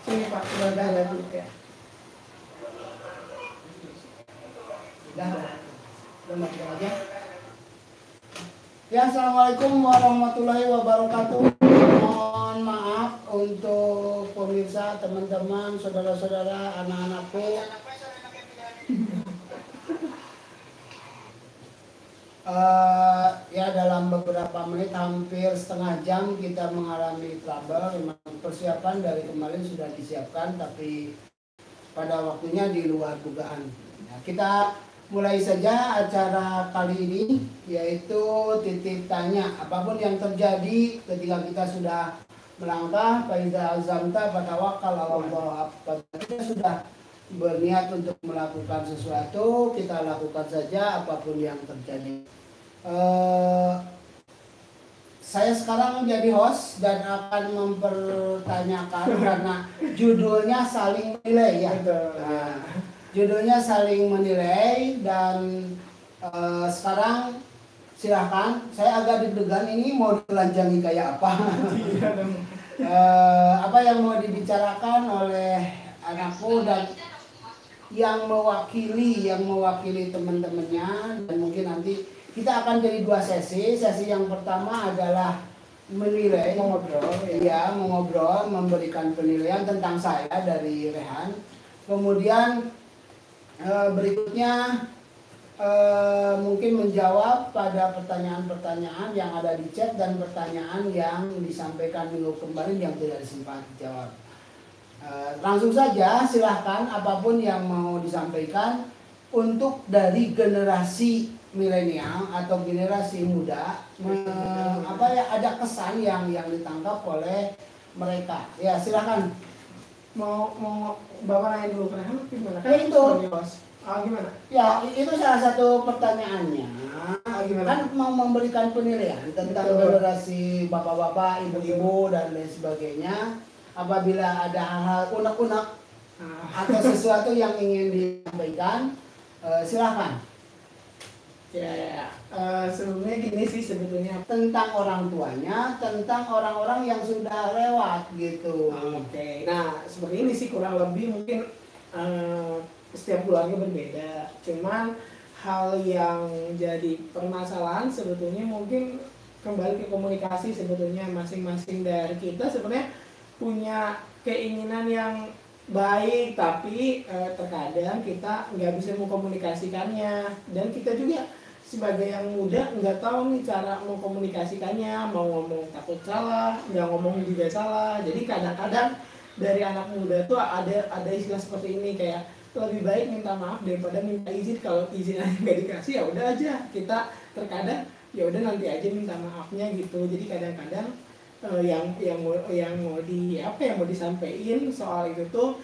Ini Pak, sudah ada dulu ya. Udah mati aja. Ya, assalamualaikum warahmatullahi wabarakatuh. Mohon maaf untuk pemirsa, teman-teman, saudara-saudara, anak-anakku. Ya, dalam beberapa menit, hampir setengah jam kita mengalami trouble. Memang persiapan dari kemarin sudah disiapkan, tapi pada waktunya di luar dugaan. Ya, kita mulai saja acara kali ini, yaitu titip tanya. Apapun yang terjadi ketika kita sudah melangkah, faiza azamta fatawakkal 'alallah. Apabila kita sudah berniat untuk melakukan sesuatu, kita lakukan saja apapun yang terjadi. Saya sekarang menjadi host dan akan mempertanyakan karena judulnya saling menilai ya. Nah, judulnya saling menilai dan sekarang silahkan. Saya agak deg-degan ini mau ditelanjangi kayak apa. Apa yang mau dibicarakan oleh anakku dan yang mewakili teman-temannya, dan mungkin nanti kita akan jadi dua sesi. Sesi yang pertama adalah menilai, mengobrol, memberikan penilaian tentang saya dari Rehan. Kemudian berikutnya mungkin menjawab pada pertanyaan-pertanyaan yang ada di chat dan pertanyaan yang disampaikan minggu kemarin yang tidak disempat dijawab. Langsung saja silahkan apapun yang mau disampaikan untuk dari generasi milenial atau generasi muda, ada kesan yang ditangkap oleh mereka. Ya, silahkan. Mau Bapak nanya dulu kan gimana? Ya, itu. Gimana? Ya, itu salah satu pertanyaannya. Gimana? Kan mau memberikan penilaian tentang generasi bapak-bapak, ibu-ibu dan lain sebagainya. Apabila ada hal-hal unek-unek atau sesuatu yang ingin disampaikan, silahkan. Ya. Sebelumnya gini sih sebetulnya Tentang orang tuanya, tentang orang-orang yang sudah lewat gitu. Oke. Nah, seperti ini sih kurang lebih mungkin setiap keluarga berbeda. Cuman hal yang jadi permasalahan sebetulnya mungkin kembali ke komunikasi. Sebetulnya masing-masing dari kita sebenarnya punya keinginan yang baik, tapi terkadang kita nggak bisa mengkomunikasikannya, dan kita juga sebagai yang muda nggak tahu nih cara mengkomunikasikannya, mau ngomong takut salah, nggak ngomong juga salah. Jadi kadang-kadang dari anak muda tuh ada istilah seperti ini, kayak lebih baik minta maaf daripada minta izin. Kalau izin aja nggak dikasih, ya udah aja kita terkadang ya udah nanti aja minta maafnya gitu. Jadi kadang-kadang yang mau disampaikan soal itu tuh,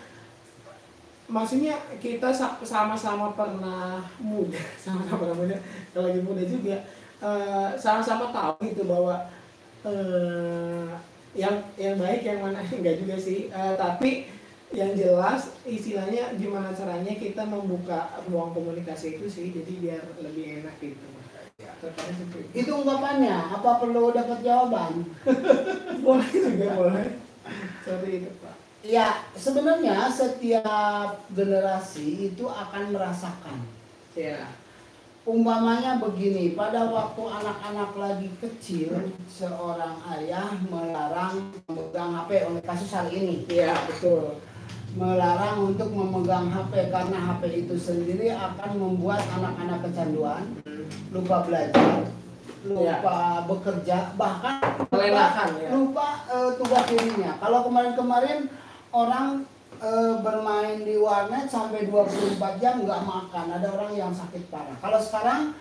maksudnya kita sama-sama pernah muda, kalau lagi muda juga sama-sama tahu gitu bahwa yang baik yang mana enggak juga sih, tapi yang jelas istilahnya gimana caranya kita membuka ruang komunikasi itu sih, jadi biar lebih enak gitu. Itu ungkapannya, apa perlu dapat jawaban? Boleh juga, boleh. Seperti itu, Pak. Ya, sebenarnya setiap generasi itu akan merasakan. Ya. Umpamanya begini, pada waktu anak-anak lagi kecil, seorang ayah melarang memegang HP oleh kasus hari ini. Iya, betul. Melarang untuk memegang HP karena HP itu sendiri akan membuat anak-anak kecanduan, lupa belajar, lupa bekerja, bahkan lupa tugas dirinya. Kalau kemarin-kemarin orang bermain di warnet sampai 24 jam nggak makan, ada orang yang sakit parah. Kalau sekarang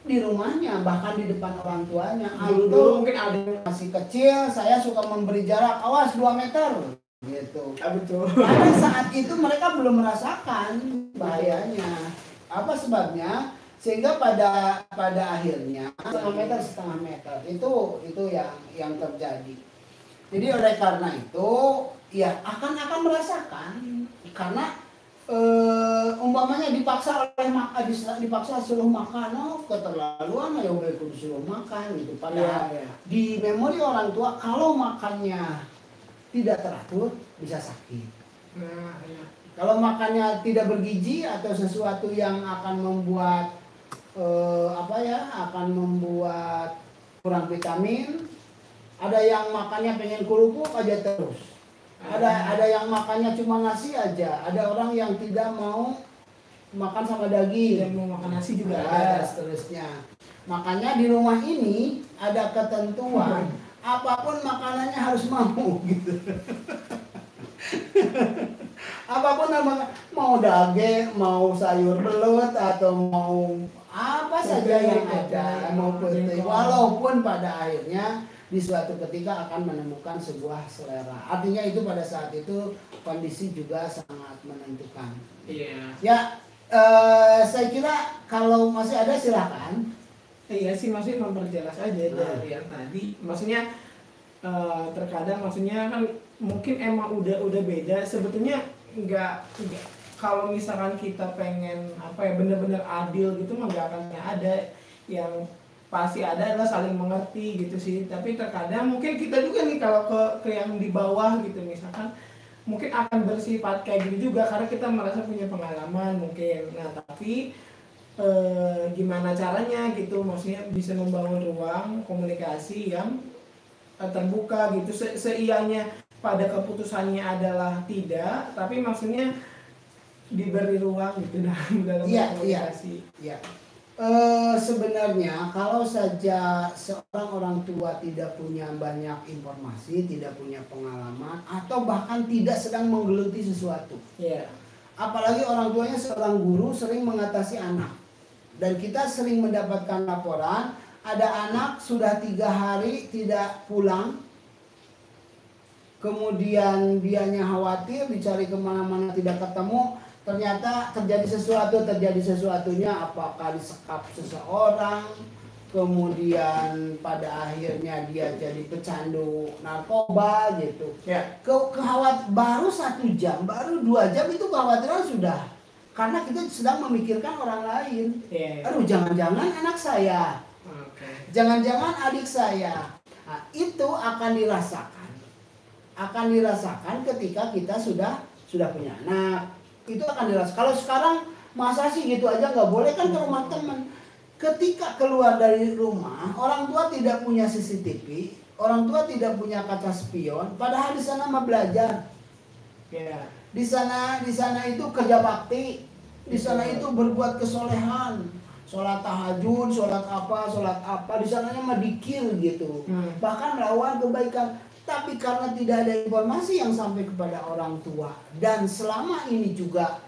di rumahnya, bahkan di depan orang tuanya. Dulu mungkin ada masih kecil, saya suka memberi jarak, awas 2 meter gitu. Betul. Karena saat itu mereka belum merasakan bahayanya. Apa sebabnya? Sehingga pada akhirnya setengah meter itu yang terjadi. Jadi oleh karena itu ya akan merasakan, karena umpamanya dipaksa suruh makan, keterlaluan ya udah disuruh makan gitu. Padahal di memori orang tua kalau makannya tidak teratur bisa sakit. Nah, ya. Kalau makannya tidak bergizi atau sesuatu yang akan membuat akan membuat kurang vitamin, ada yang makannya pengen kerupuk aja terus. Ada yang makannya cuma nasi aja. Ada orang yang tidak mau makan sama daging. Tidak mau makan nasi juga ada. Seterusnya. Makanya di rumah ini ada ketentuan. Apapun makanannya harus mau gitu. Apapun namanya, mau daging, mau sayur belut atau mau apa saja yang ada, mau putih, walaupun pada akhirnya di suatu ketika akan menemukan sebuah selera. Artinya itu pada saat itu kondisi juga sangat menentukan. Iya. Ya, saya kira kalau masih ada silakan. Iya sih, maksudnya memperjelas aja dari yang tadi. Maksudnya terkadang maksudnya kan mungkin emang udah beda. Sebetulnya enggak kalau misalkan kita pengen bener-bener adil gitu mah nggak akan ada. Yang pasti ada adalah saling mengerti gitu sih. Tapi terkadang mungkin kita juga nih kalau ke yang di bawah gitu misalkan mungkin akan bersifat kayak gitu juga karena kita merasa punya pengalaman mungkin. Nah tapi gimana caranya gitu, maksudnya bisa membangun ruang komunikasi yang terbuka gitu. Seianya pada keputusannya adalah tidak, tapi maksudnya diberi ruang gitu dalam komunikasi. Iya. Sebenarnya kalau saja seorang orang tua tidak punya banyak informasi, tidak punya pengalaman, atau bahkan tidak sedang menggeluti sesuatu, apalagi orang tuanya seorang guru sering mengatasi anak, dan kita sering mendapatkan laporan ada anak sudah 3 hari tidak pulang, kemudian dianya khawatir, dicari kemana-mana tidak ketemu. Ternyata terjadi sesuatunya, apakah disekap seseorang, kemudian pada akhirnya dia jadi pecandu narkoba gitu. Baru 1 jam, baru 2 jam itu kekhawatiran sudah. Karena kita sedang memikirkan orang lain. Aduh, jangan-jangan anak saya, jangan-jangan adik saya. Nah, itu akan dirasakan ketika kita sudah punya anak. Itu akan dirasakan. Kalau sekarang masa sih gitu aja nggak boleh kan ke rumah teman. Ketika keluar dari rumah, orang tua tidak punya CCTV, orang tua tidak punya kaca spion, padahal di sana mah belajar. Di sana itu kerja bakti, di sana itu berbuat kesolehan, sholat tahajud, sholat apa, di sananya mah dikir gitu, bahkan melawan kebaikan. Tapi karena tidak ada informasi yang sampai kepada orang tua, dan selama ini juga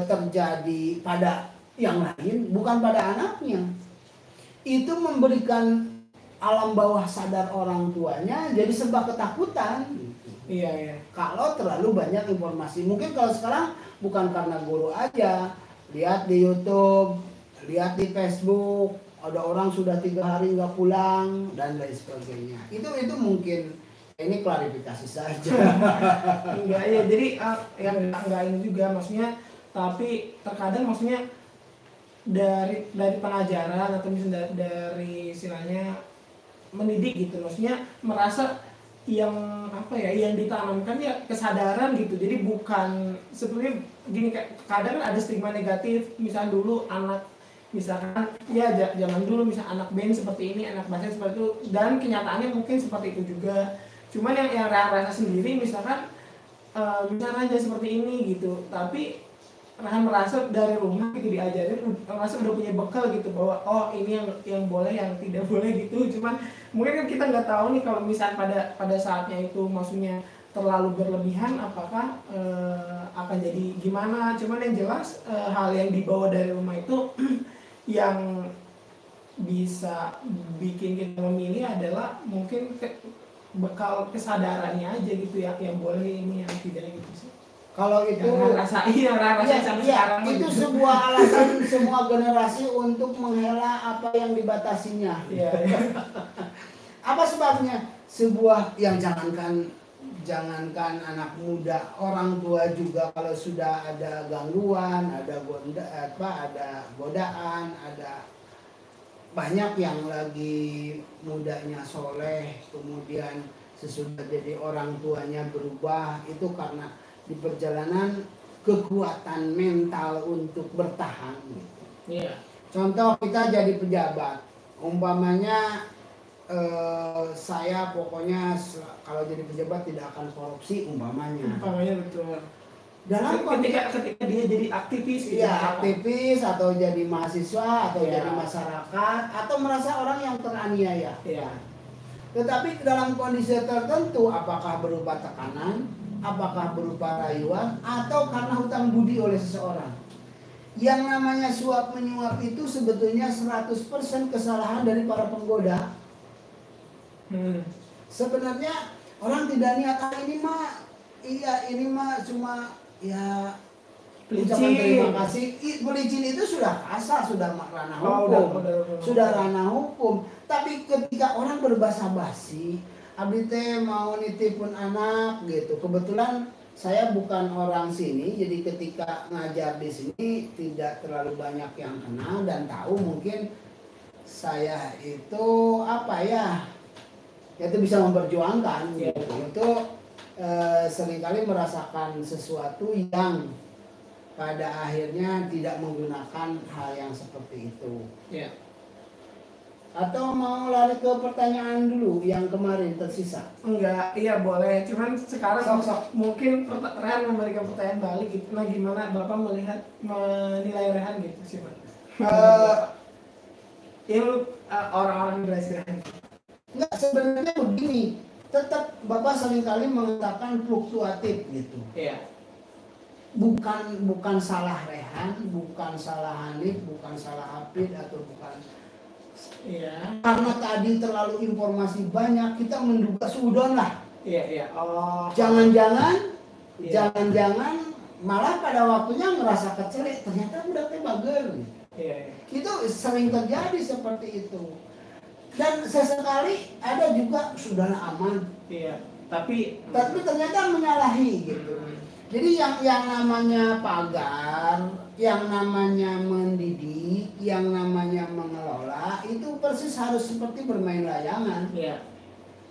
terjadi pada yang lain, bukan pada anaknya, itu memberikan alam bawah sadar orang tuanya jadi serba ketakutan. Kalau terlalu banyak informasi. Mungkin kalau sekarang bukan karena guru aja, lihat di YouTube, lihat di Facebook, ada orang sudah 3 hari nggak pulang dan lain sebagainya. Itu mungkin ini klarifikasi saja. Enggak ya, jadi yang enggak ini juga maksudnya, tapi terkadang maksudnya dari pengajaran atau misalnya dari istilahnya mendidik gitu, maksudnya merasa yang yang ditanamkan ya kesadaran gitu. Jadi bukan sebenarnya gini, kadang kan ada stigma negatif, misalnya dulu anak misalkan zaman dulu misalnya anak band seperti ini, anak basket seperti itu, dan kenyataannya mungkin seperti itu juga. Cuman yang rasa sendiri misalkan misalnya aja seperti ini gitu, tapi Rahan merasa dari rumah gitu diajarin, merasa udah punya bekal gitu bahwa oh ini yang boleh, yang tidak boleh gitu. Cuman mungkin kan kita nggak tahu nih kalau misalnya pada saatnya itu maksudnya terlalu berlebihan, apakah akan jadi gimana. Cuman yang jelas hal yang dibawa dari rumah itu yang bisa bikin kita memilih adalah mungkin bekal kesadarannya aja gitu ya, yang boleh ini yang tidak gitu sih. Kalau itu sekarang itu gitu. Sebuah alasan semua generasi untuk menghela apa yang dibatasinya. Apa sebabnya? Sebuah yang jangankan anak muda, orang tua juga kalau sudah ada gangguan, ada godaan, ada banyak yang lagi mudanya soleh, kemudian sesudah jadi orang tuanya berubah, itu karena di perjalanan kekuatan mental untuk bertahan. Iya. Contoh kita jadi pejabat, umpamanya saya pokoknya kalau jadi pejabat tidak akan korupsi umpamanya. Umpamanya betul. Dalam ketika dia jadi aktivis gitu. Iya, aktivis atau jadi mahasiswa atau Iya. jadi masyarakat atau merasa orang yang teraniaya. Iya. Tetapi dalam kondisi tertentu apakah berupa tekanan, apakah berupa rayuan atau karena hutang budi oleh seseorang. Yang namanya suap menyuap itu sebetulnya 100% kesalahan dari para penggoda. Sebenarnya orang tidak niat ini mah cuma ya ucapan terima kasih. Pelicin itu sudah kasar, sudah ranah hukum. Sudah ranah hukum. Tapi ketika orang berbahasa basi, abdi teh mau nitipun anak gitu. Kebetulan saya bukan orang sini, jadi ketika ngajar di sini tidak terlalu banyak yang kenal dan tahu. Mungkin saya itu itu bisa memperjuangkan gitu. Itu seringkali merasakan sesuatu yang pada akhirnya tidak menggunakan hal yang seperti itu. Ya. Atau mau lari ke pertanyaan dulu yang kemarin tersisa? Enggak, iya boleh. Cuman sekarang mungkin Rehan memberikan pertanyaan balik gitu. Nah gimana Bapak menilai Rehan gitu sih Pak? Ini orang-orang Brazil. Enggak, sebenarnya begini, tetap Bapak seringkali mengatakan fluktuatif gitu. Iya. Bukan salah Rehan, bukan salah Hanif, bukan salah Hafid atau bukan. Iya. Karena tadi terlalu informasi banyak, kita menduga suudon lah. Iya. Oh. Jangan-jangan malah pada waktunya ngerasa kecelik, ternyata udah bagel. Iya. Itu sering terjadi seperti itu. Dan sesekali ada juga sudahlah aman. Iya. Tapi ternyata menyalahi gitu. Jadi yang namanya pagar, yang namanya mendidik, yang namanya mengelola itu persis harus seperti bermain layangan. Iya.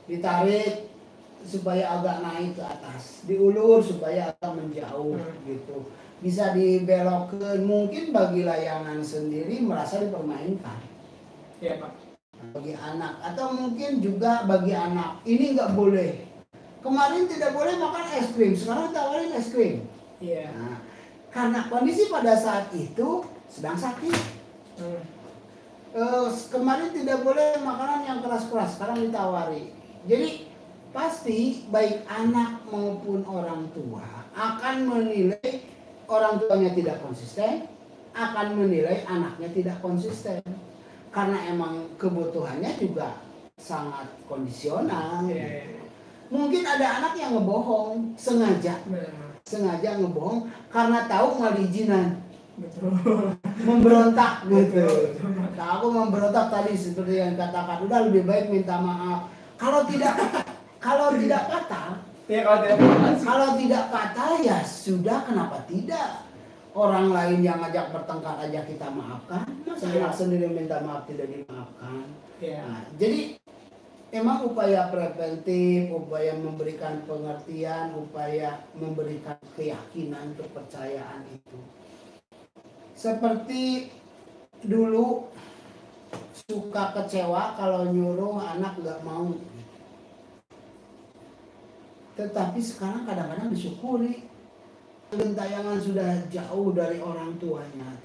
Ditarik supaya agak naik ke atas, diulur supaya agak menjauh gitu. Bisa dibelokkan, mungkin bagi layangan sendiri merasa dipermainkan. Iya Pak. Bagi anak atau mungkin juga bagi anak ini nggak boleh. Kemarin tidak boleh makan es krim, sekarang tawarin es krim. Iya. Nah, karena kondisi pada saat itu sedang sakit. Kemarin tidak boleh makanan yang keras-keras, sekarang ditawari. Jadi pasti baik anak maupun orang tua akan menilai orang tuanya tidak konsisten, akan menilai anaknya tidak konsisten. Karena emang kebutuhannya juga sangat kondisional. Mungkin ada anak yang ngebohong sengaja ngebohong karena tahu nggak diizinan. Betul. Memberontak gitu. Nah, aku memberontak tadi seperti yang katakan, udah lebih baik minta maaf. Kalau tidak patah. Ya, kalau tidak patah ya sudah, kenapa tidak? Orang lain yang ngajak bertengkar aja kita maafkan, masa anak sendiri minta maaf tidak dimaafkan. Ya. Nah, jadi emang upaya preventif, upaya memberikan pengertian, upaya memberikan keyakinan, kepercayaan itu. Seperti dulu suka kecewa kalau nyuruh anak nggak mau. Tetapi sekarang kadang-kadang disyukuri. Gentayangan sudah jauh dari orang tuanya.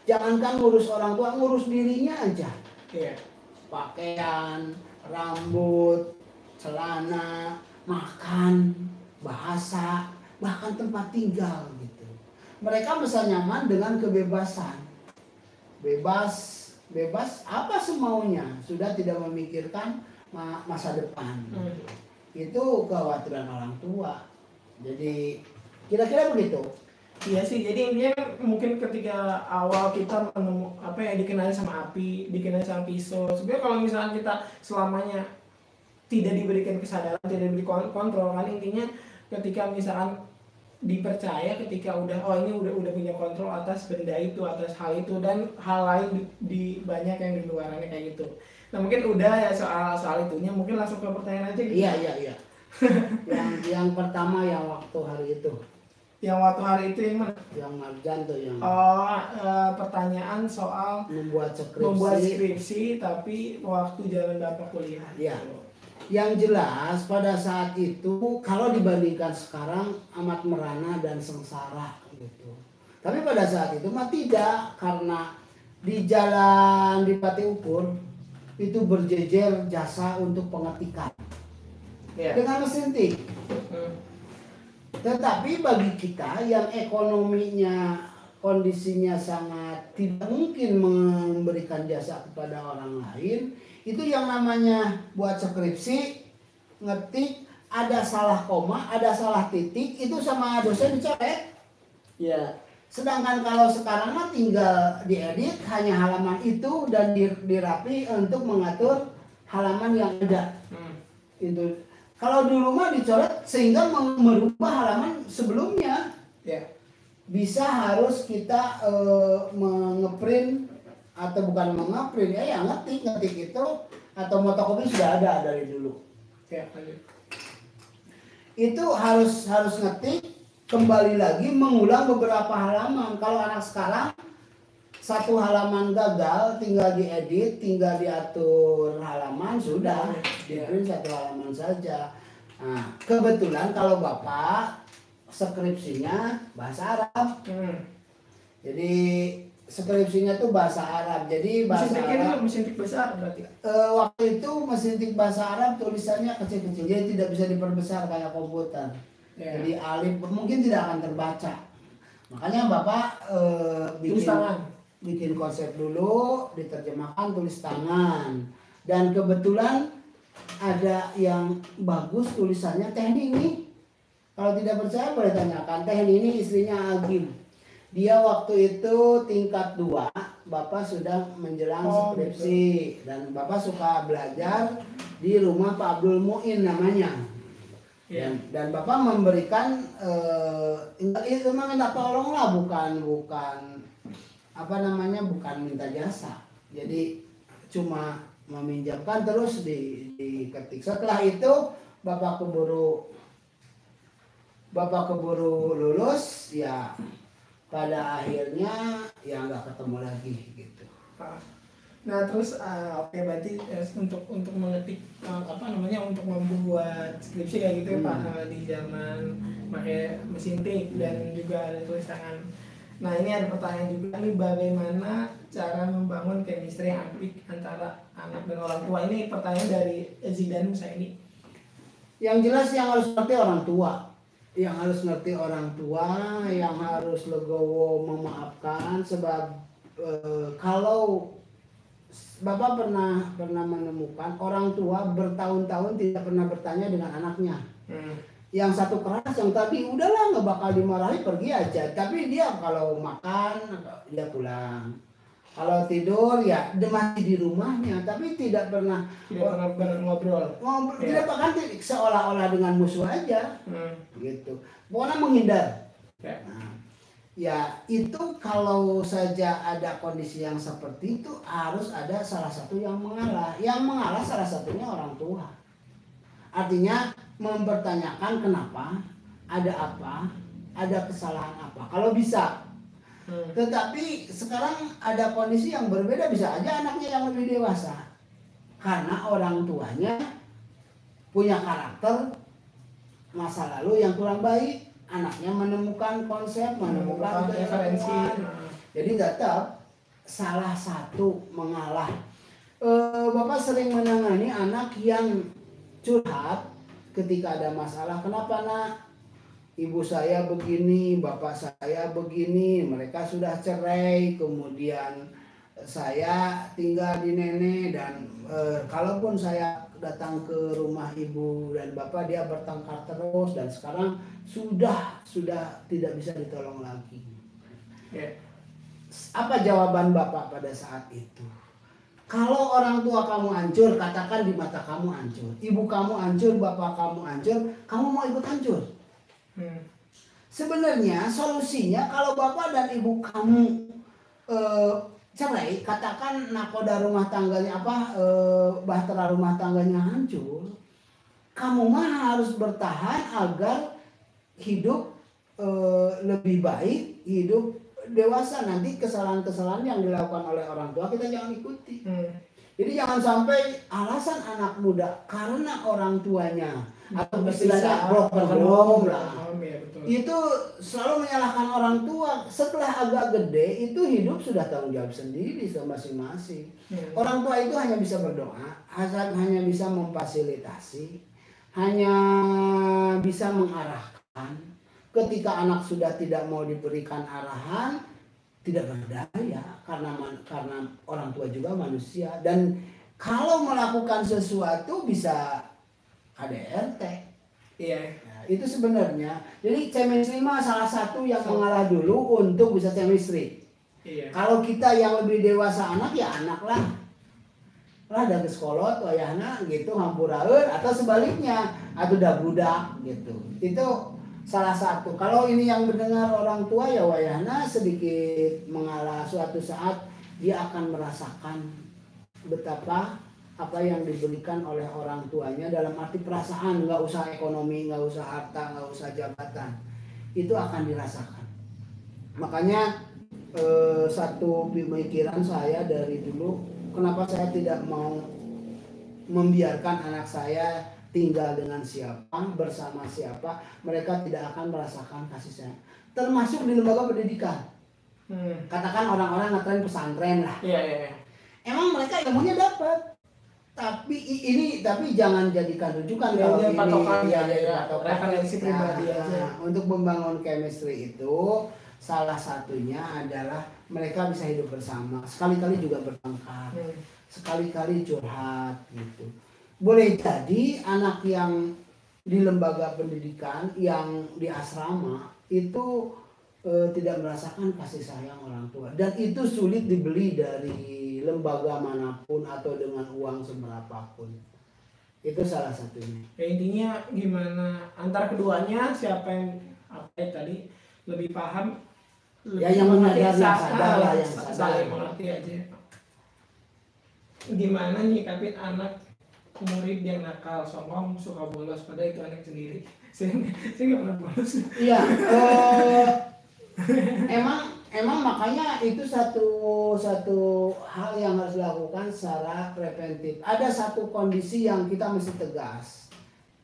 Jangankan ngurus orang tua, ngurus dirinya aja. Iya. Pakaian, rambut, celana, makan, bahasa, bahkan tempat tinggal gitu. Mereka bisa nyaman dengan kebebasan. Bebas apa semaunya, sudah tidak memikirkan masa depan. Itu kekhawatiran orang tua. Jadi kira-kira begitu. Iya sih, jadi intinya kan mungkin ketika awal kita dikenali sama api, dikenali sama pisau. Sebenarnya kalau misalnya kita selamanya tidak diberikan kesadaran, tidak diberi kontrol, kan intinya ketika misalkan dipercaya, ketika udah ini udah punya kontrol atas benda itu, atas hal itu dan hal lain di banyak yang di luarannya kayak gitu. Nah mungkin udah ya soal itunya, mungkin langsung ke pertanyaan aja gitu. Iya. yang pertama yang waktu hari itu. Yang waktu hari itu yang mana? Yang Marjanto yang Pertanyaan soal membuat skripsi tapi waktu jalan Bapak kuliah. Ya. Yang jelas pada saat itu kalau dibandingkan sekarang amat merana dan sengsara gitu. Tapi pada saat itu mah tidak, karena di jalan di Pati Ukur itu berjejer jasa untuk pengetikan dengan mesin tik. Tetapi bagi kita yang ekonominya kondisinya sangat tidak mungkin memberikan jasa kepada orang lain, itu yang namanya buat skripsi, ngetik, ada salah koma, ada salah titik, itu sama dosen dicoret. Ya. Sedangkan kalau sekarang mah tinggal diedit hanya halaman itu dan dirapi untuk mengatur halaman yang ada. Itu. Kalau dulu mah dicoret sehingga merubah halaman sebelumnya. Ya. Bisa harus kita ngeprint atau bukan mengeprint ya ngetik itu atau fotokopi sudah ada dari dulu. Ya, itu harus ngetik, kembali lagi mengulang beberapa halaman. Kalau anak sekarang satu halaman gagal, tinggal diedit, tinggal diatur halaman, sudah diprint satu halaman saja. Nah, kebetulan kalau Bapak skripsinya bahasa Arab, jadi skripsinya tuh bahasa Arab. Jadi bahasa Arab. Mesin tik bahasa Arab berarti. Waktu itu mesin tik bahasa Arab tulisannya kecil-kecil, jadi tidak bisa diperbesar kayak komputer. Jadi alif mungkin tidak akan terbaca. Makanya Bapak bikin konsep dulu, diterjemahkan tulis tangan. Dan kebetulan ada yang bagus tulisannya Teh Nini. Kalau tidak percaya boleh tanyakan. Teh Nini istrinya Agim. Dia waktu itu tingkat 2, Bapak sudah menjelang skripsi. Gitu. Dan Bapak suka belajar di rumah Pak Abdul Muin namanya. Dan Bapak memberikan itu mah minta tolong lah, bukan bukan minta jasa. Jadi cuma meminjamkan terus diketik. Setelah itu Bapak keburu lulus ya, pada akhirnya ya nggak ketemu lagi gitu. Nah terus berarti untuk mengetik untuk membuat skripsi kayak gitu ya Pak, di zaman pakai mesin tik dan juga ada tulis tangan. Nah ini ada pertanyaan juga nih, bagaimana cara membangun chemistry yang apik antara anak dan orang tua? Ini pertanyaan dari Zidan Musaini. Yang jelas yang harus ngerti orang tua, yang harus legowo memaafkan, sebab kalau Bapak pernah menemukan orang tua bertahun-tahun tidak pernah bertanya dengan anaknya. Yang satu keras, yang tadi udahlah nggak bakal dimarahi, pergi aja. Tapi dia kalau makan dia pulang, kalau tidur ya dia masih di rumahnya. Tapi tidak pernah ngobrol. Tidak bahkan seolah-olah dengan musuh aja. Gitu. Pokoknya menghindar. Nah, ya itu kalau saja ada kondisi yang seperti itu harus ada salah satu yang mengalah. Yang mengalah salah satunya orang tua. Artinya mempertanyakan kenapa, ada apa, ada kesalahan apa. Kalau bisa. Tetapi sekarang ada kondisi yang berbeda, bisa aja anaknya yang lebih dewasa. Karena orang tuanya punya karakter masa lalu yang kurang baik. Anaknya menemukan konsep, menemukan referensi. Jadi tetap salah satu mengalah. Bapak sering menangani anak yang curhat ketika ada masalah. Kenapa nak? Ibu saya begini, bapak saya begini, mereka sudah cerai, kemudian saya tinggal di nenek, dan kalaupun saya datang ke rumah ibu dan bapak dia bertengkar terus, dan sekarang sudah tidak bisa ditolong lagi. Apa jawaban bapak pada saat itu? Kalau orang tua kamu hancur, katakan di mata kamu hancur. Ibu kamu hancur, bapak kamu hancur, kamu mau ikut hancur? Sebenarnya solusinya kalau bapak dan ibu kamu cerai, katakan nakoda rumah tangganya bahtera rumah tangganya hancur, kamu mah harus bertahan agar hidup lebih baik hidup dewasa. Nanti kesalahan-kesalahan yang dilakukan oleh orang tua kita jangan ikuti. Jadi jangan sampai alasan anak muda karena orang tuanya atau istilahnya broken home lah, itu selalu menyalahkan orang tua. Setelah agak gede itu hidup sudah tanggung jawab sendiri masing-masing. Orang tua itu hanya bisa berdoa, hanya bisa memfasilitasi, hanya bisa mengarahkan. Ketika anak sudah tidak mau diberikan arahan, tidak berdaya karena orang tua juga manusia, dan kalau melakukan sesuatu bisa KDRT. Iya. Nah, itu sebenarnya. Jadi chemistry mah salah satu yang mengalah dulu untuk bisa chemistry. Iya. Kalau kita yang lebih dewasa anak ya anak lah dari sekolah tuh ayahna gitu hampuraeun, atau sebaliknya atau udah budak gitu. Itu salah satu. Kalau ini yang mendengar orang tua ya wayahna sedikit mengalah, suatu saat dia akan merasakan betapa apa yang diberikan oleh orang tuanya dalam arti perasaan, nggak usah ekonomi, nggak usah harta, nggak usah jabatan, itu akan dirasakan. Makanya satu pemikiran saya dari dulu, kenapa saya tidak mau membiarkan anak saya tinggal dengan siapa, bersama siapa, mereka tidak akan merasakan kasih sayang. Termasuk di lembaga pendidikan. Katakan orang-orang ngetren pesantren lah. Iya. Emang mereka ilmunya dapat, tapi jangan jadikan rujukan kalau ini referensi pribadi aja. Untuk membangun chemistry itu salah satunya adalah mereka bisa hidup bersama, sekali-kali juga bertengkar, sekali-kali curhat gitu. Boleh jadi anak yang di lembaga pendidikan, yang di asrama itu tidak merasakan kasih sayang orang tua, dan itu sulit dibeli dari lembaga manapun atau dengan uang seberapapun. Itu salah satunya. Ya, intinya gimana antara keduanya, siapa yang tadi lebih paham, lebih ya yang menyadari, yang saling mengerti aja. Gimana nyikapin anak murid yang nakal, sombong, suka bolos, padahal itu anak sendiri. Saya nggak pernah bolos. Iya. Emang makanya itu satu hal yang harus dilakukan secara preventif. Ada satu kondisi yang kita mesti tegas,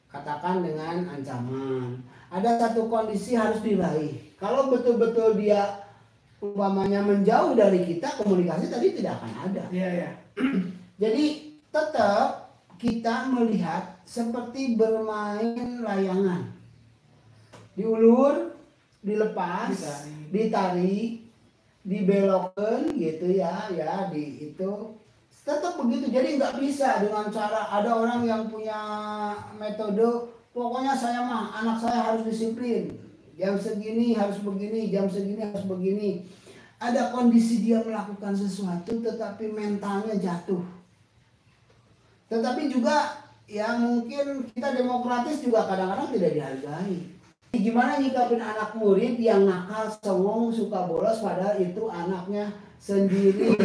katakan dengan ancaman. Ada satu kondisi harus diraih. Kalau betul-betul dia umpamanya menjauh dari kita, komunikasi tadi tidak akan ada. Iya. Jadi tetap kita melihat seperti bermain layangan, diulur, dilepas, ditarik, dibelokkan gitu ya di itu tetap begitu. Jadi nggak bisa dengan cara, ada orang yang punya metode, pokoknya saya mah anak saya harus disiplin, jam segini harus begini, jam segini harus begini. Ada kondisi dia melakukan sesuatu tetapi mentalnya jatuh. Tetapi juga ya mungkin kita demokratis juga kadang-kadang tidak dihargai. Gimana nyikapin anak murid yang nakal, songong, suka bolos, padahal itu anaknya sendiri.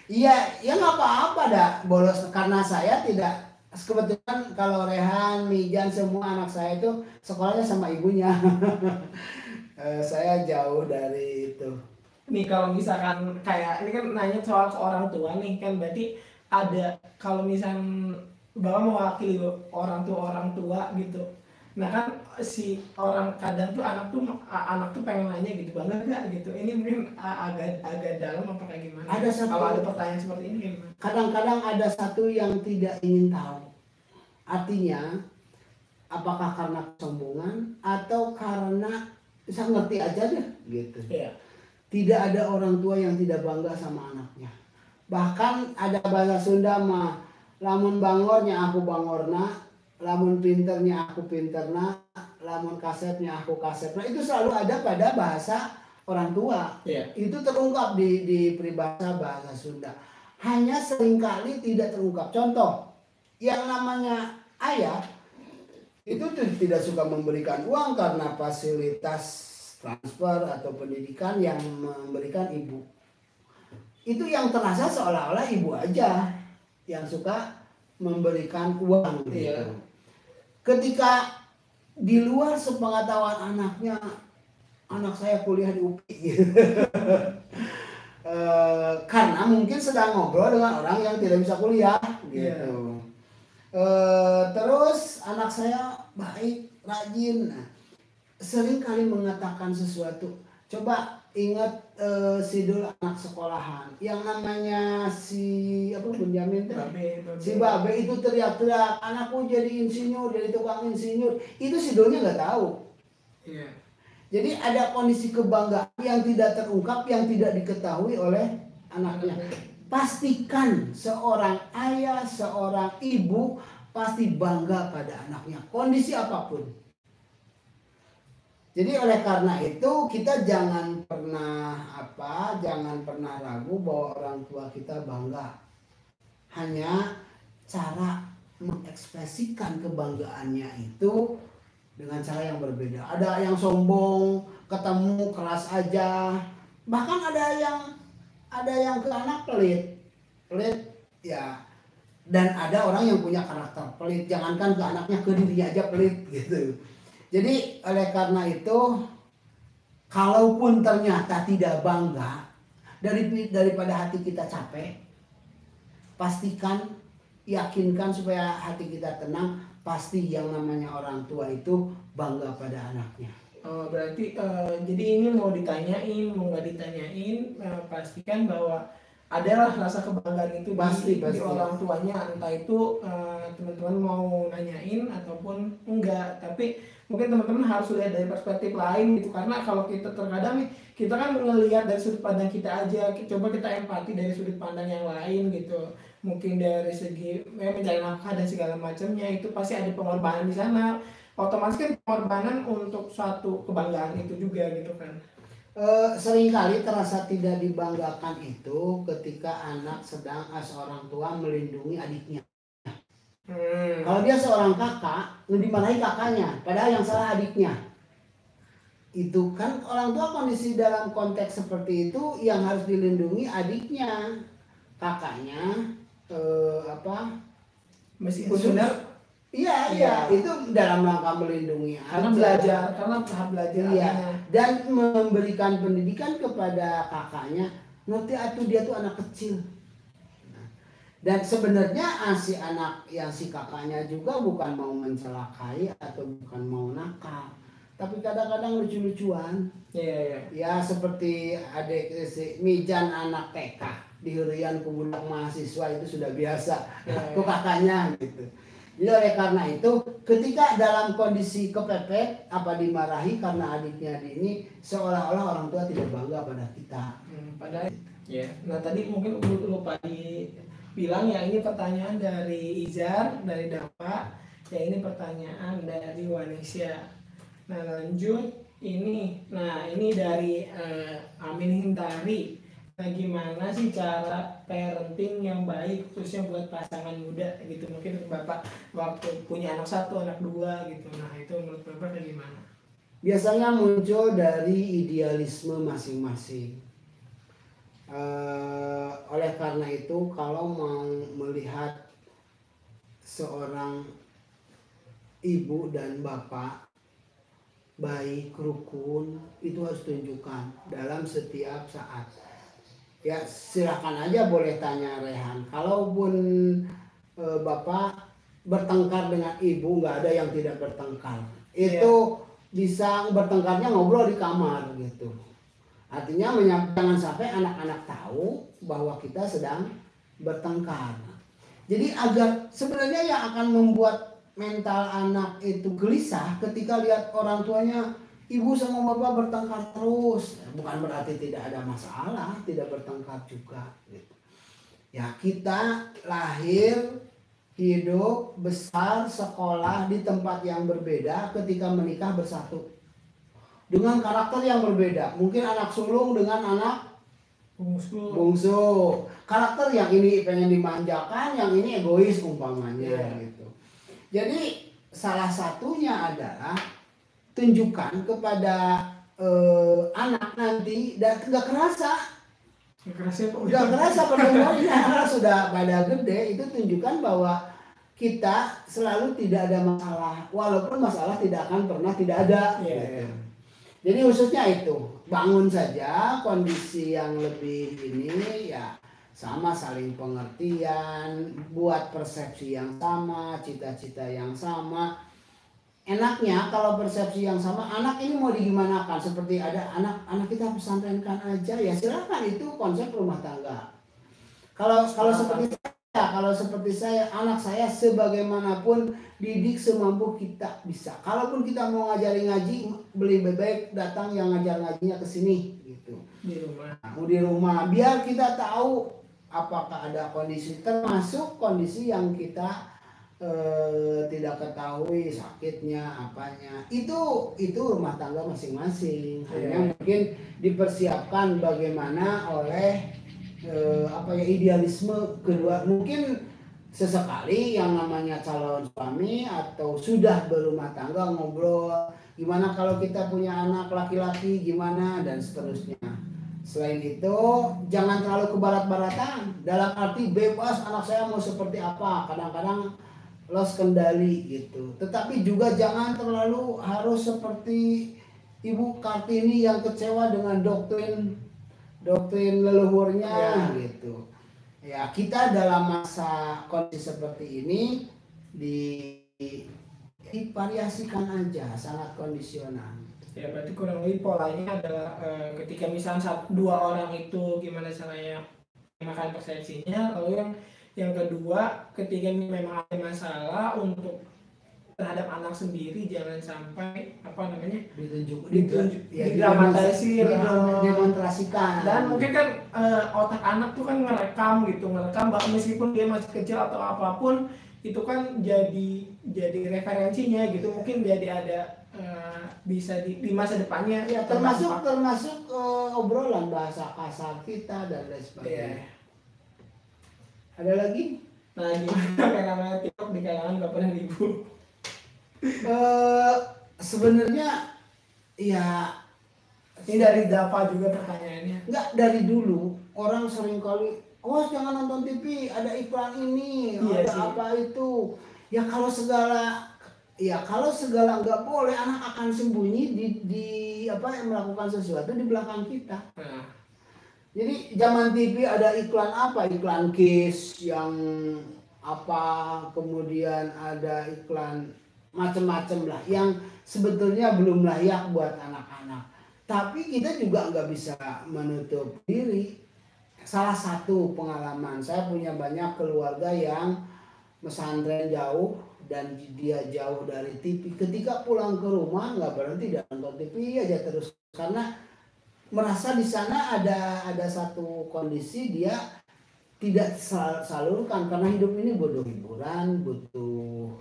Iya, ya nggak apa-apa dah bolos, karena saya tidak, kebetulan kalau Rehan, Mijan, semua anak saya itu sekolahnya sama ibunya. Saya jauh dari itu. Nih kalau misalkan kayak ini kan nanya soal ke orang tua nih, kan berarti ada, kalau misalkan Bapak mewakili orang tua gitu. Nah kan si orang kadang tuh anak tuh pengen nanya gitu, bangga gak gitu. Ini mungkin agak dalam apa kayak gimana? Kalau ada pertanyaan seperti ini gimana? Kadang-kadang ada satu yang tidak ingin tahu. Artinya apakah karena kesombongan atau karena bisa ngerti aja deh gitu. Iya. Tidak ada orang tua yang tidak bangga sama anaknya. Bahkan ada bahasa Sunda mah, lamun bangornya aku bangorna, lamun pinternya aku pinterna, lamun kasetnya aku kasetna. Itu selalu ada pada bahasa orang tua. Yeah. Itu terungkap di peribahasa bahasa Sunda. Hanya seringkali tidak terungkap. Contoh, yang namanya ayah itu tidak suka memberikan uang karena fasilitas transfer atau pendidikan yang memberikan ibu. Itu yang terasa seolah-olah ibu aja yang suka memberikan uang gitu. Iya. Ketika di luar sepengetahuan anaknya, anak saya kuliah di UPI gitu. Karena mungkin sedang ngobrol dengan orang yang tidak bisa kuliah gitu. Terus anak saya baik, rajin. Nah, sering kali mengatakan sesuatu. Coba ingat Sidul anak sekolahan yang namanya si apa Benjamin teh, si Babe itu teriak-teriak, anakku jadi insinyur, jadi tukang insinyur. Itu Sidulnya nggak tahu. Iya. Jadi ada kondisi kebanggaan yang tidak terungkap, yang tidak diketahui oleh anaknya. Pastikan seorang ayah, seorang ibu pasti bangga pada anaknya, kondisi apapun. Jadi oleh karena itu kita jangan pernah ragu bahwa orang tua kita bangga. Hanya cara mengekspresikan kebanggaannya itu dengan cara yang berbeda. Ada yang sombong, ketemu keras aja. Bahkan ada yang ke anak pelit ya. Dan ada orang yang punya karakter pelit. Jangankan ke anaknya, ke dirinya aja pelit gitu. Jadi oleh karena itu, kalaupun ternyata tidak bangga, daripada hati kita capek, pastikan, yakinkan supaya hati kita tenang. Pasti yang namanya orang tua itu bangga pada anaknya. Berarti jadi ini mau ditanyain, mau nggak ditanyain, pastikan bahwa adalah rasa kebanggaan itu pasti. di orang tuanya, entah itu teman-teman mau nanyain ataupun enggak. Tapi mungkin teman-teman harus lihat dari perspektif lain gitu, karena kalau kita terkadang nih, kita kan ngelihat dari sudut pandang kita aja, coba kita empati dari sudut pandang yang lain gitu. Mungkin dari segi mencari nafkah dan segala macamnya, itu pasti ada pengorbanan di sana. Otomatis kan pengorbanan untuk suatu kebanggaan itu juga gitu kan. Seringkali terasa tidak dibanggakan itu ketika anak sedang seorang tua melindungi adiknya. Kalau dia seorang kakak, dimarahi kakaknya, padahal yang salah adiknya. Itu kan orang tua kondisi dalam konteks seperti itu yang harus dilindungi adiknya, kakaknya, meskipun benar. Iya, itu dalam rangka melindungi karena belajar iya. Dan memberikan pendidikan kepada kakaknya, ngerti atuh dia tuh anak kecil. Dan sebenarnya si kakaknya juga bukan mau mencelakai atau bukan mau nakal, tapi kadang-kadang lucu-lucuan. Iya. Ya seperti adik si Mijan anak TK dihurian ke budak mahasiswa itu sudah biasa. Ke kakaknya gitu. Jadi oleh karena itu, ketika dalam kondisi kepepet, dimarahi karena adiknya ini, seolah-olah orang tua tidak bangga pada kita. Padahal, ya. Nah tadi mungkin lupa dibilang ya, ini pertanyaan dari Izar, dari Dapa, ya ini pertanyaan dari Wanesya. Nah lanjut, ini dari Amin Hintari. Nah gimana sih cara parenting yang baik khususnya buat pasangan muda gitu, mungkin Bapak waktu punya anak 1, anak 2 gitu, nah itu menurut Bapak kayak gimana? Biasanya muncul dari idealisme masing-masing. Oleh karena itu kalau mau melihat seorang ibu dan bapak baik, rukun, itu harus tunjukkan dalam setiap saat. Ya silakan aja boleh tanya Rehan. Kalaupun bapak bertengkar dengan ibu, nggak ada yang tidak bertengkar. Itu bisa bertengkarnya ngobrol di kamar gitu. Artinya jangan sampai anak-anak tahu bahwa kita sedang bertengkar. Jadi agar sebenarnya yang akan membuat mental anak itu gelisah ketika lihat orang tuanya, ibu sama bapak bertengkar terus. Bukan berarti tidak ada masalah, tidak bertengkar juga gitu. Ya kita lahir, hidup, besar, sekolah di tempat yang berbeda, ketika menikah bersatu dengan karakter yang berbeda. Mungkin anak sulung dengan anak bungsu. Karakter yang ini pengen dimanjakan, yang ini egois umpamanya gitu. Jadi salah satunya adalah tunjukkan kepada anak nanti, dan gak kerasa pada umurnya sudah pada gede, itu tunjukkan bahwa kita selalu tidak ada masalah, walaupun masalah tidak akan pernah tidak ada. Iya. Jadi khususnya itu, bangun saja kondisi yang lebih ini ya sama, saling pengertian, buat persepsi yang sama, cita-cita yang sama. Enaknya kalau persepsi yang sama, anak ini mau digimanakan, seperti ada anak kita pesantrenkan aja, ya silakan, itu konsep rumah tangga. Kalau seperti saya, anak saya sebagaimanapun didik semampu kita bisa. Kalaupun kita mau ngajari ngaji, beli bebek, datang yang ngajar ngajinya ke sini gitu. Di rumah. Di rumah, biar kita tahu apakah ada kondisi, termasuk kondisi yang kita tidak ketahui sakitnya apanya. Itu rumah tangga masing-masing. Hanya mungkin dipersiapkan bagaimana oleh idealisme kedua. Mungkin sesekali yang namanya calon suami atau sudah berumah tangga ngobrol gimana kalau kita punya anak laki-laki gimana dan seterusnya. Selain itu jangan terlalu ke barat-baratan, dalam arti bebas anak saya mau seperti apa, kadang-kadang lost kendali gitu. Tetapi juga jangan terlalu harus seperti Ibu Kartini yang kecewa dengan doktrin leluhurnya gitu. Ya kita dalam masa kondisi seperti ini divariasikan aja, sangat kondisional. Ya berarti kurang lebih polanya adalah ketika misalnya dua orang itu gimana caranya makan persepsinya, lalu yang kedua ketika memang ada masalah untuk terhadap anak sendiri jangan sampai didramatisir, demonstrasikan. Dan mungkin kan otak anak tuh kan ngerekam bahkan meskipun dia masih kecil atau apapun itu kan jadi referensinya gitu, mungkin jadi ada bisa di masa depannya ya, termasuk obrolan bahasa kasar kita dan lain sebagainya. Ada lagi? Nah gimana fenomena TikTok di kalangan Bapak dan Ibu? Sebenarnya ya ini dari Dava juga pertanyaannya. Enggak, dari dulu orang sering kali jangan nonton TV, ada iklan ini, ada sih. Apa itu ya, kalau segala nggak boleh, anak akan sembunyi di melakukan sesuatu di belakang kita. Jadi zaman TV ada iklan apa, iklan Kiss yang apa, kemudian ada iklan macam-macam lah yang sebetulnya belum layak buat anak-anak. Tapi kita juga nggak bisa menutup diri. Salah satu pengalaman, saya punya banyak keluarga yang pesantren jauh dan dia jauh dari TV. Ketika pulang ke rumah nggak berhenti dan nonton TV aja terus, karena merasa di sana ada satu kondisi dia tidak salurkan, karena hidup ini butuh hiburan, butuh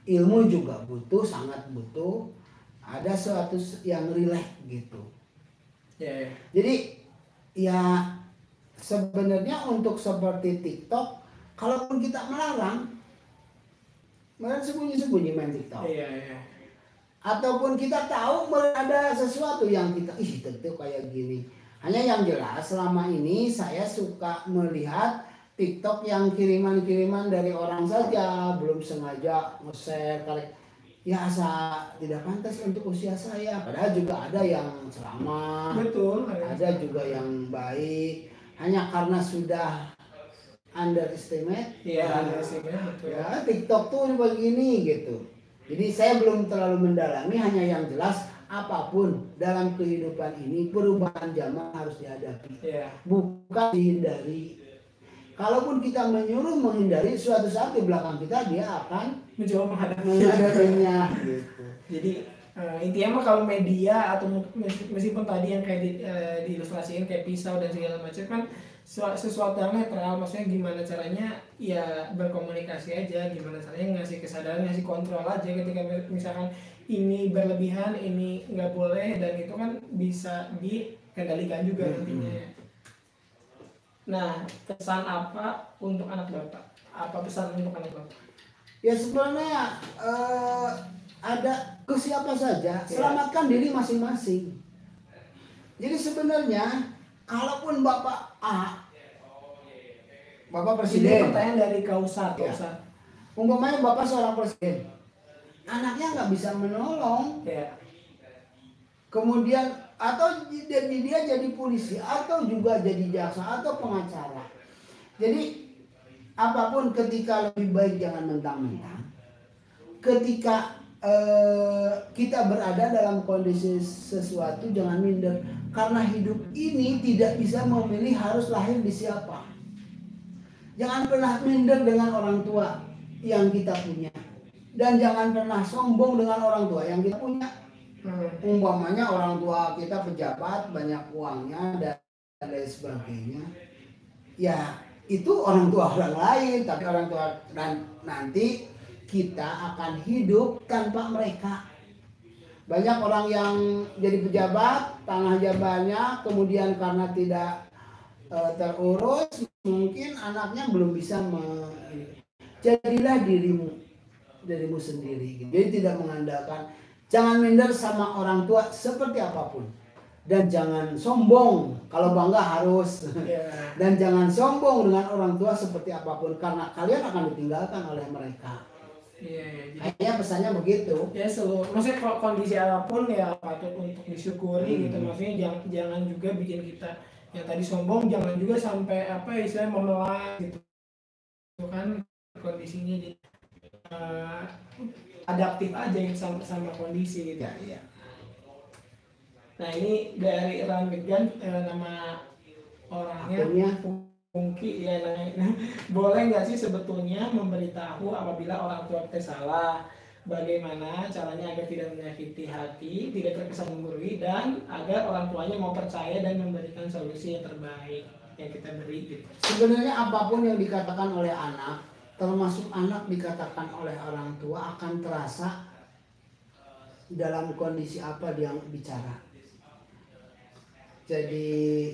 ilmu juga butuh, sangat butuh ada suatu yang rileks gitu. Jadi ya sebenarnya untuk seperti TikTok, kalaupun kita melarang sembunyi-sembunyi main TikTok. Ataupun kita tahu ada sesuatu yang kita tentu kayak gini. Hanya yang jelas selama ini saya suka melihat TikTok yang kiriman-kiriman dari orang saja, belum sengaja nge-share ya tidak pantas untuk usia saya. Padahal juga ada yang ceramah, betul, ada juga yang baik. Hanya karena sudah underestimate, betul. Ya TikTok tuh begini gitu. Jadi saya belum terlalu mendalami, hanya yang jelas apapun dalam kehidupan ini perubahan zaman harus dihadapi, bukan dihindari. Kalaupun kita menyuruh menghindari, suatu saat di belakang kita dia akan mencoba menghadapinya. Gitu. Jadi intinya mah kalau media atau meskipun tadi yang kayak diilustrasikan kayak pisau dan segala macam kan sesuatu yang netral, maksudnya gimana caranya ya berkomunikasi aja, gimana caranya ngasih kesadaran, ngasih kontrol aja ketika misalkan ini berlebihan, ini nggak boleh, dan itu kan bisa dikendalikan juga nantinya. Nah, pesan apa untuk anak Bapak? Apa pesan untuk anak Bapak? Ya sebenarnya ada ke siapa saja, selamatkan diri masing-masing. Jadi sebenarnya kalaupun Bapak Bapak Presiden. Ini pertanyaan dari Kausar. Umpamanya bapak seorang presiden, anaknya nggak bisa menolong, Ya. kemudian atau dia jadi polisi atau juga jadi jaksa atau pengacara. Jadi apapun ketika lebih baik jangan mentang-mentang. Ketika kita berada dalam kondisi sesuatu jangan minder, karena hidup ini tidak bisa memilih harus lahir di siapa. Jangan pernah minder dengan orang tua yang kita punya, dan jangan pernah sombong dengan orang tua yang kita punya. Umpamanya orang tua kita pejabat, banyak uangnya dan lain sebagainya, ya itu orang tua orang lain, tapi orang tua, dan nanti kita akan hidup tanpa mereka. Banyak orang yang jadi pejabat, tanahnya banyak, kemudian karena tidak terurus, mungkin anaknya belum bisa jadilah dirimu sendiri. Jadi tidak mengandalkan, jangan minder sama orang tua seperti apapun. Dan jangan sombong, kalau bangga harus. Dan jangan sombong dengan orang tua seperti apapun, karena kalian akan ditinggalkan oleh mereka. Kayaknya pesannya begitu. Ya, maksudnya kondisi apapun ya patut untuk disyukuri gitu. Maksudnya jangan juga bikin kita yang tadi sombong, jangan juga sampai istilahnya memelas gitu kan, kondisinya jadi adaptif aja gitu sama kondisi gitu. Ya. Nah ini dari Ranmegan, nama orangnya Pungki ya. Boleh nggak sih sebetulnya memberitahu apabila orang tua kita salah? Bagaimana caranya agar tidak menyakiti hati, tidak terkesan menggurui, dan agar orang tuanya mau percaya dan memberikan solusi yang terbaik yang kita beri gitu. Sebenarnya apapun yang dikatakan oleh anak, termasuk anak dikatakan oleh orang tua, akan terasa dalam kondisi apa dia bicara. Jadi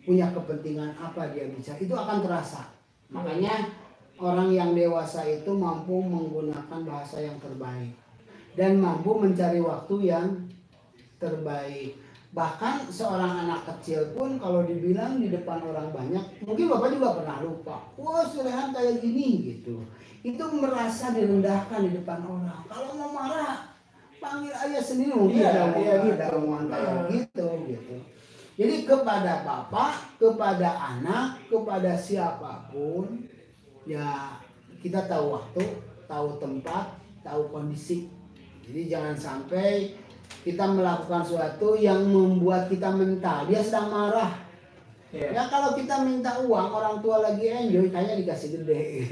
punya kepentingan apa dia bicara, itu akan terasa. Makanya orang yang dewasa itu mampu menggunakan bahasa yang terbaik dan mampu mencari waktu yang terbaik. Bahkan seorang anak kecil pun kalau dibilang di depan orang banyak, mungkin bapak juga pernah lupa, wah si Rehan kayak gini gitu. Itu merasa direndahkan di depan orang. Kalau mau marah, panggil ayah sendiri, mungkin ada omongan kayak gitu. Jadi kepada bapak, kepada anak, kepada siapapun, ya kita tahu waktu, tahu tempat, tahu kondisi. Jadi jangan sampai kita melakukan sesuatu yang membuat kita mental, dia sedang marah. Ya kalau kita minta uang, orang tua lagi enjoy, kayaknya dikasih gede.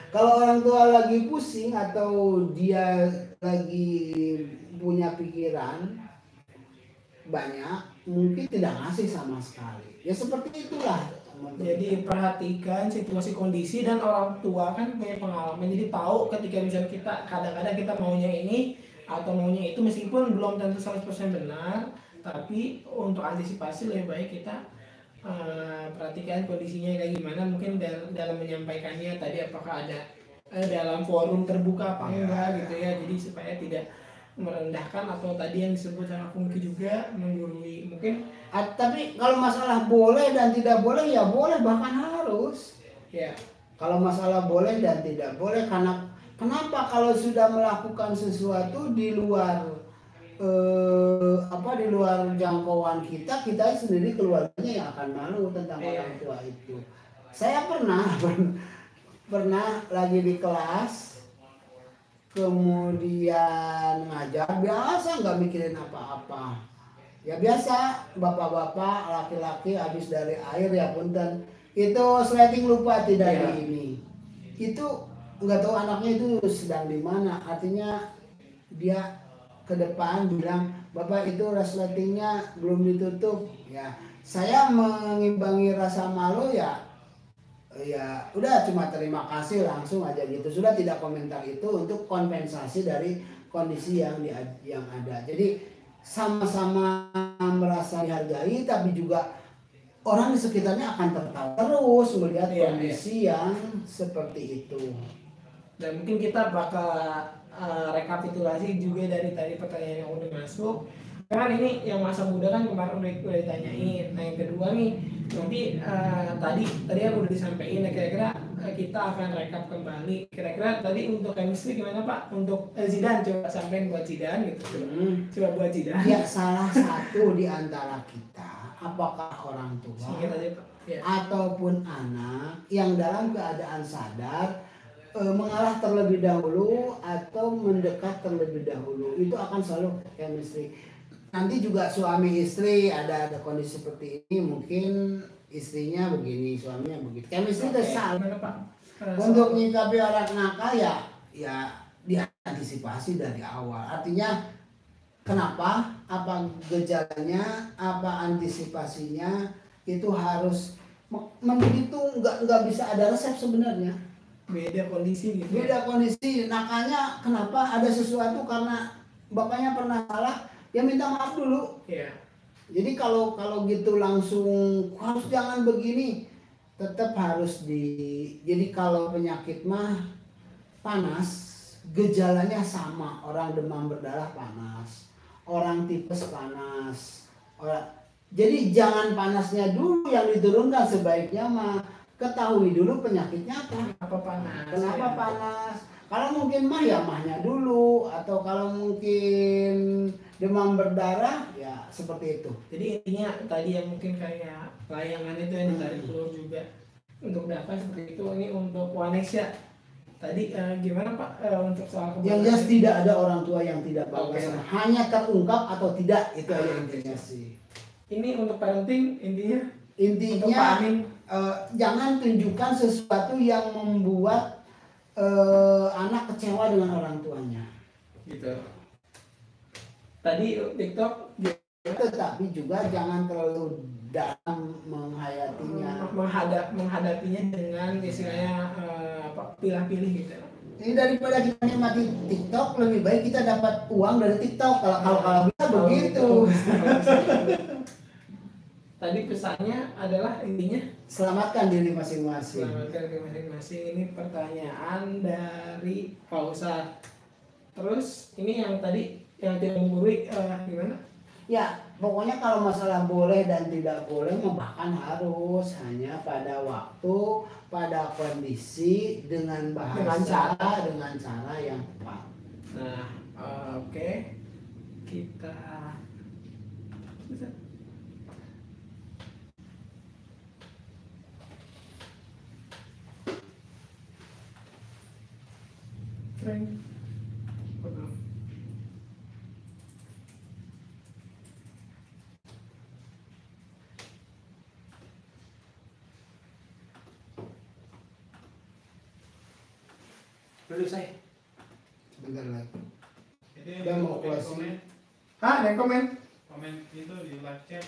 Kalau orang tua lagi pusing atau dia lagi punya pikiran banyak, mungkin tidak ngasih sama sekali. Ya seperti itulah. Jadi perhatikan situasi kondisi, dan orang tua kan punya pengalaman, jadi tahu ketika misalnya kita kadang-kadang kita maunya ini atau maunya itu, meskipun belum tentu 100% benar, tapi untuk antisipasi lebih baik kita perhatikan kondisinya kayak gimana, mungkin dalam menyampaikannya tadi apakah ada dalam forum terbuka apa enggak gitu ya, jadi supaya tidak merendahkan atau tadi yang disebut sama Pungki juga menggurui mungkin. Tapi kalau masalah boleh dan tidak boleh, ya boleh, bahkan harus. Ya. Kalau masalah boleh dan tidak boleh, karena kenapa kalau sudah melakukan sesuatu di luar di luar jangkauan kita sendiri, keluarganya yang akan malu tentang orang tua itu. Saya pernah lagi di kelas, kemudian ngajar biasa, nggak mikirin apa-apa. Ya biasa, bapak-bapak laki-laki habis dari air, ya punten, itu sleting lupa tidak di ini. Itu nggak tahu anaknya itu sedang di mana. Artinya dia ke depan bilang, bapak itu resletingnya belum ditutup. Ya saya mengimbangi rasa malu, ya udah cuma terima kasih langsung aja gitu, sudah tidak komentar itu untuk kompensasi dari kondisi yang ada. Jadi sama-sama merasa dihargai, tapi juga orang di sekitarnya akan tertawa terus melihat kondisi yang seperti itu. Dan mungkin kita bakal rekapitulasi juga dari tadi pertanyaan yang udah masuk. Kan ini yang masa muda kan kemarin udah ditanyain. Nah yang kedua nih, nanti tadi kan udah disampaikan, kira-kira kita akan rekap kembali. Kira-kira tadi untuk chemistry gimana Pak? Untuk Zidane, coba sampein buat Zidane gitu. Coba buat Zidane. Ya, salah satu di antara kita, apakah orang tua aja, Pak. Ya. Ataupun anak yang dalam keadaan sadar mengalah terlebih dahulu atau mendekat terlebih dahulu, itu akan selalu chemistry. Nanti juga suami istri ada kondisi seperti ini, mungkin istrinya begini, suaminya begitu. Chemistry itu salah. Untuk menyikapi orang nakal ya diantisipasi dari awal. Artinya kenapa? Apa gejalanya? Apa antisipasinya? Itu harus begitu, nggak bisa ada resep sebenarnya. Beda kondisi gitu. Beda kondisi. Nakalnya kenapa? Ada sesuatu karena bapaknya pernah salah, ya minta maaf dulu. Iya. Jadi kalau gitu langsung harus jangan begini, tetap harus jadi kalau penyakit mah panas, gejalanya sama. Orang demam berdarah panas, orang tipes panas. Jadi jangan panasnya dulu yang diturunkan, sebaiknya mah ketahui dulu penyakitnya apa. Kenapa panas? Kenapa panas? Kalau mungkin mah ya mahnya dulu, atau kalau mungkin demam berdarah ya seperti itu. Jadi intinya tadi yang mungkin kayak layangan itu yang ditarik keluar juga untuk dapat seperti itu. Ini untuk Wanesya tadi gimana Pak untuk soal yang jelas tidak ada orang tua yang tidak bagus, hanya terungkap atau tidak, itu aja intinya sih. Ini untuk parenting intinya jangan tunjukkan sesuatu yang membuat anak kecewa dengan orang tuanya. Gitu. Tadi TikTok, tetapi juga jangan terlalu dalam menghayatinya. Menghadapinya dengan istilahnya pilih-pilih gitu. Ini daripada kita nikmati TikTok, lebih baik kita dapat uang dari TikTok. Kalau bisa begitu. Tadi pesannya adalah intinya selamatkan diri masing-masing. Selamatkan diri masing-masing. Ini pertanyaan dari Pak Ustadz. Terus ini yang tadi yang tidak menggurui gimana? Ya, pokoknya kalau masalah boleh dan tidak boleh, bahkan harus hanya pada waktu, pada kondisi, dengan bahasa, dengan cara yang tepat. Nah, oke. Kita Dulu saya sebentar lagi. Jadi udah mau closing. ada komen itu di live chat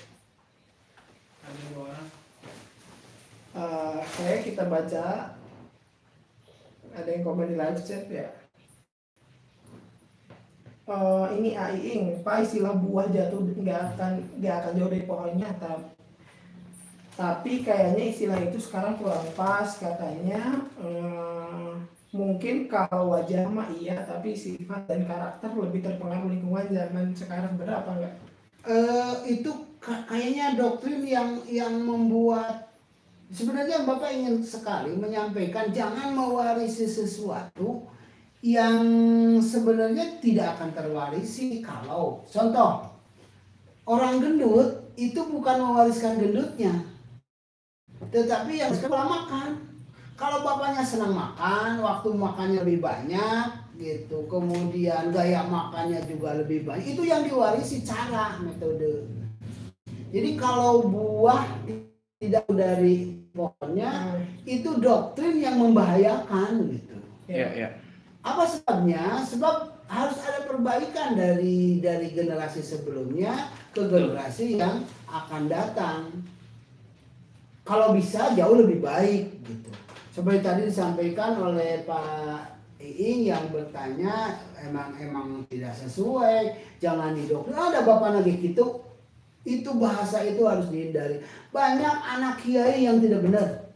ada 2 orang. Oke, kita baca. Ada yang komen di live chat ya. Ini Aiing, Pak, istilah buah jatuh nggak akan jauh dari pohonnya, tapi kayaknya istilah itu sekarang kurang pas katanya. Mungkin kalau wajah mah iya, tapi sifat dan karakter lebih terpengaruh lingkungan zaman sekarang, benar apa enggak? Itu kayaknya doktrin yang membuat sebenarnya Bapak ingin sekali menyampaikan jangan mewarisi sesuatu yang sebenarnya tidak akan terwarisi. Kalau contoh orang gendut itu bukan mewariskan gendutnya, tetapi yang sekolah makan. Kalau bapaknya senang makan, waktu makannya lebih banyak gitu, kemudian gaya makannya juga lebih banyak, itu yang diwarisi cara metode. Jadi kalau buah tidak dari pohonnya, itu doktrin yang membahayakan gitu. Iya. Apa sebabnya? Sebab harus ada perbaikan dari generasi sebelumnya ke generasi yang akan datang. Kalau bisa jauh lebih baik gitu. Seperti tadi disampaikan oleh Pak Iing yang bertanya, emang tidak sesuai, jangan didoktrin. Ada bapak lagi gitu, itu bahasa itu harus dihindari. Banyak anak kiai yang tidak benar,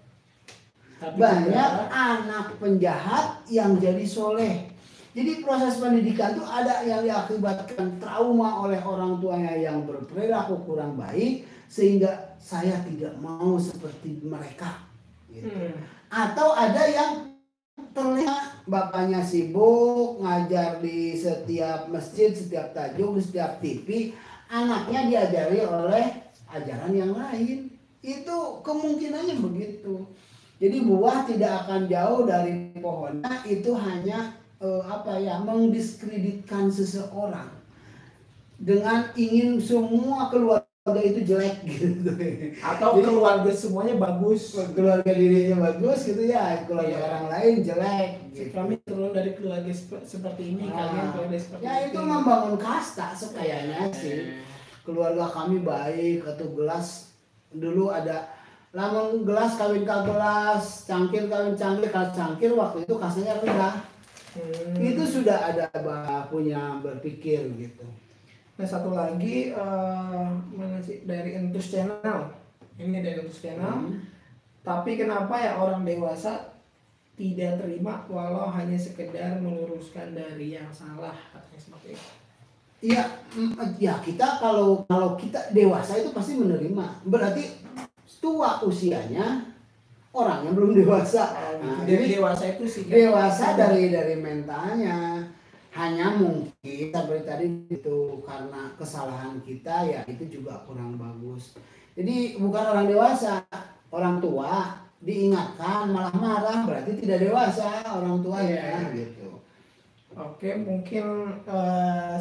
banyak anak penjahat yang jadi soleh. Jadi proses pendidikan itu ada yang diakibatkan trauma oleh orang tuanya yang berperilaku kurang baik, sehingga saya tidak mau seperti mereka. gitu. Atau ada yang terlihat bapaknya sibuk ngajar di setiap masjid, setiap tajuk, di setiap TV, anaknya diajari oleh ajaran yang lain. Itu kemungkinannya begitu. Jadi buah tidak akan jauh dari pohonnya, itu hanya mendiskreditkan seseorang dengan ingin semua keluarga itu jelek gitu. Atau jadi, keluarga semuanya bagus, keluarga dirinya bagus gitu ya, keluarga orang lain jelek gitu. Kami turun dari keluarga seperti ini, kalian keluarga seperti ya itu membangun kasta sekayanya sih. Keluarga kami baik, atau gelas dulu ada lamun gelas kawin ka gelas, cangkir kawin cangkir, kalau cangkir waktu itu kastanya rendah. Itu sudah ada punya berpikir gitu. Nah satu lagi mana sih, dari Entus Channel. Ini dari Entus Channel. Tapi kenapa ya orang dewasa tidak terima walau hanya sekedar meluruskan dari yang salah, katanya seperti itu. Ya kita kalau kita dewasa itu pasti menerima. Berarti tua usianya, orangnya belum dewasa. Jadi dewasa itu sih. Dewasa dari mentalnya. Hanya mungkin seperti tadi itu karena kesalahan kita ya itu juga kurang bagus. Jadi bukan orang dewasa, orang tua diingatkan malah marah, berarti tidak dewasa orang tua ya gitu. Oke, mungkin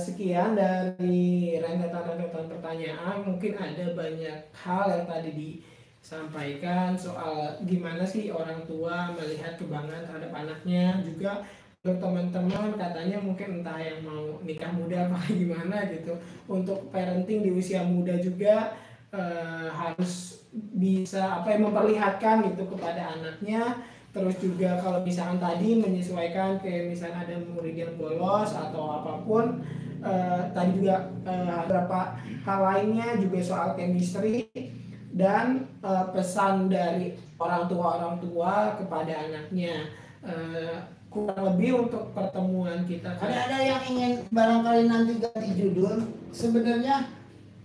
sekian dari rentetan pertanyaan. Mungkin ada banyak hal yang tadi disampaikan soal gimana sih orang tua melihat kebanggaan terhadap anaknya. Juga untuk teman-teman katanya mungkin entah yang mau nikah muda apa gimana gitu, untuk parenting di usia muda juga harus bisa memperlihatkan gitu kepada anaknya. Terus juga kalau misalkan tadi menyesuaikan kayak misalnya ada murid yang bolos atau apapun, tadi juga beberapa hal lainnya juga soal chemistry dan pesan dari orang tua kepada anaknya. Kurang lebih untuk pertemuan kita. Ada yang ingin barangkali nanti ganti judul. Sebenarnya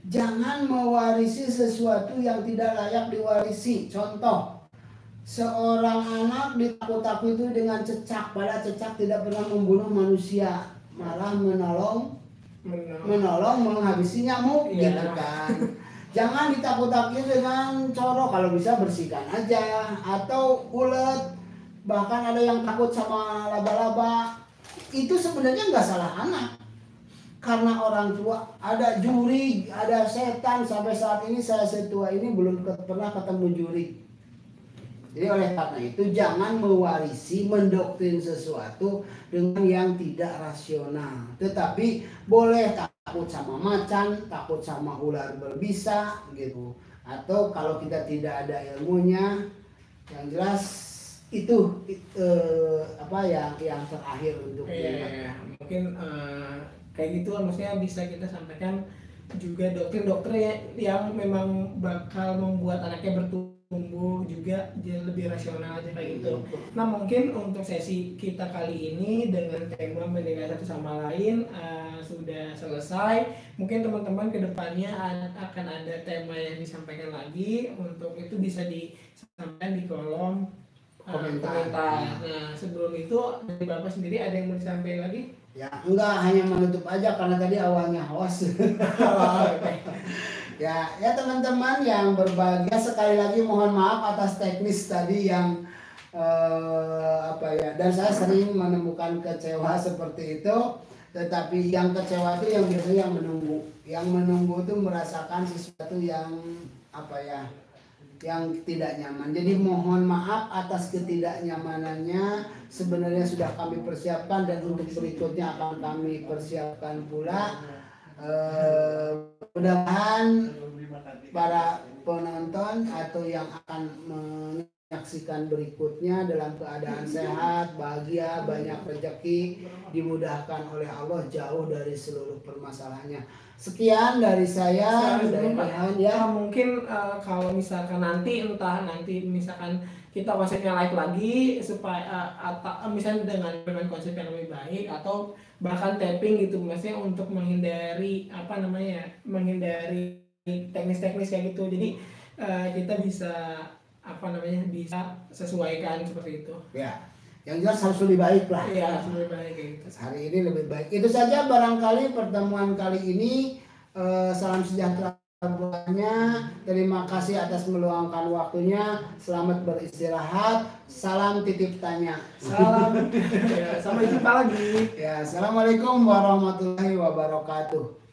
jangan mewarisi sesuatu yang tidak layak diwarisi. Contoh, seorang anak ditakut-takuti dengan cecak, padahal cecak tidak pernah membunuh manusia, malah menolong menghabisi nyamuk gitu kan. Jangan ditakut-takuti dengan corok, kalau bisa bersihkan aja, atau ulet. Bahkan ada yang takut sama laba-laba. Itu sebenarnya nggak salah anak, karena orang tua ada juri, ada setan. Sampai saat ini saya setua ini belum pernah ketemu juri. Jadi oleh karena itu jangan mewarisi, mendoktrin sesuatu dengan yang tidak rasional. Tetapi boleh takut sama macan, takut sama ular berbisa gitu. Atau kalau kita tidak ada ilmunya, yang jelas itu yang terakhir untuk mungkin kayak gitu maksudnya bisa kita sampaikan juga doktrin yang memang bakal membuat anaknya bertumbuh juga jadi lebih rasional aja kayak gitu. Nah mungkin untuk sesi kita kali ini dengan tema mendengar satu sama lain sudah selesai. Mungkin teman-teman kedepannya akan ada tema yang disampaikan lagi. Untuk itu bisa disampaikan di kolom komentar. Nah sebelum itu dari Bapak sendiri ada yang mau disampaikan lagi? Ya enggak, hanya menutup aja karena tadi awalnya host. Ya teman-teman yang berbahagia, sekali lagi mohon maaf atas teknis tadi yang dan saya sering menemukan kecewa seperti itu. Tetapi yang kecewa itu yang biasanya yang menunggu itu merasakan sesuatu yang yang tidak nyaman. Jadi mohon maaf atas ketidaknyamanannya. Sebenarnya sudah kami persiapkan dan untuk berikutnya akan kami persiapkan pula. Mudah-mudahan para penonton atau yang akan menyaksikan berikutnya dalam keadaan sehat, bahagia, banyak rezeki, dimudahkan oleh Allah, jauh dari seluruh permasalahannya. Sekian dari saya. Mungkin kalau misalkan nanti misalkan kita konsepnya live lagi supaya atau misalnya dengan konsep yang lebih baik atau bahkan tapping gitu, maksudnya untuk menghindari menghindari teknis-teknis kayak gitu. Jadi kita bisa bisa sesuaikan seperti itu. Ya, yang jelas harus lebih baik lah. Iya, harus lebih baik kayak gitu. Hari ini lebih baik. Itu saja barangkali pertemuan kali ini. Salam sejahtera buatnya. Terima kasih atas meluangkan waktunya. Selamat beristirahat. Salam titip tanya. Salam. Ya, sampai jumpa lagi. Ya, assalamualaikum warahmatullahi wabarakatuh.